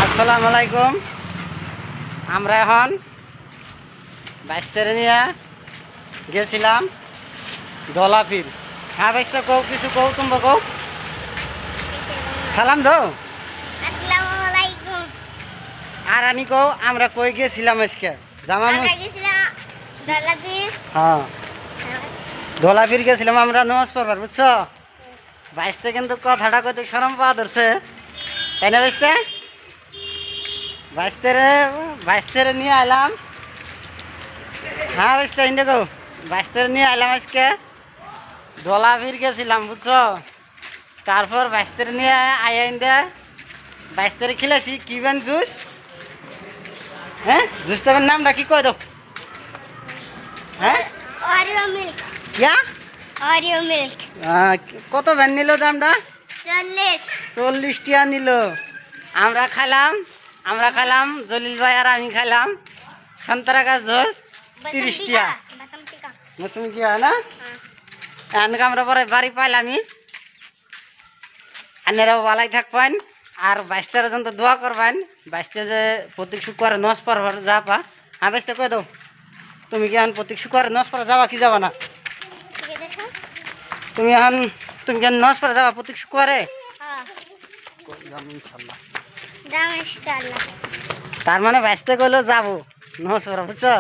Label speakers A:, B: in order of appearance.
A: আসসালামু আলাইকুম। আমরা এখন 22 নিয়ে গেছিলাম দলাফির। হ্যাঁ বাইশটা কও, কিছু কও, তোমরা কও, সালাম দাও।
B: আসসালামু আলাইকুম।
A: আর আনি কও আমরা কই গেছিলাম আজকে জামাম।
B: আমরা গেছিলাম দলাফির।
A: হ্যাঁ দলাফির গেছিলাম আমরা নামাজ পড়বার, বুঝছো? বাইশটা কিন্তু কথাটা কইতে শরম পাওয়া ধরছে, তাই না বাইশটা? বাইশটারে নিয়ে আইলাম। হ্যাঁ বাইশটা ইন্দে কও, বাইশটারে নিয়ে আইলাম আজকে দলাফির গেছিলাম, বুঝছো? তারপর বাইশটারে নিয়ে আয়া ইন্দে বাইশটারে খেলেছি কিবেন জুস। হ্যাঁ জুসটার নামটা কি কই দাও? হ্যাঁ
B: অরিও মিল্ক।
A: কিয়া
B: অরিও মিল্ক
A: কত ভ্যান নিল দামটা?
B: 40।
A: 40 টিয়া নিল। আমরা খাইলাম জলিল ভাই আর আমি খাইলাম সন্তরা গাছ জুস 30 টিয়া। মৌসুমি কি হয় না? এনকে আমরা পরে বাড়ি পাইলামই। আনেরাও বালাই থাকবেন আর 22টার জন্য দোয়া করবেন। 22টা যে প্রত্যেক শুক্রবারে নস পড়বার যা পা। হ্যাঁ 22টা কই দাও, তুমি কি এখন প্রত্যেক শুক্রবারে নস পড়া যাবা কি যাবা না? তুমি কি নস পড়া যাবা প্রত্যেক শুক্রবারে? ইনশাল্লাহ। তার মানে 22টা কইলো যাবো নস পড়া, বুঝছো?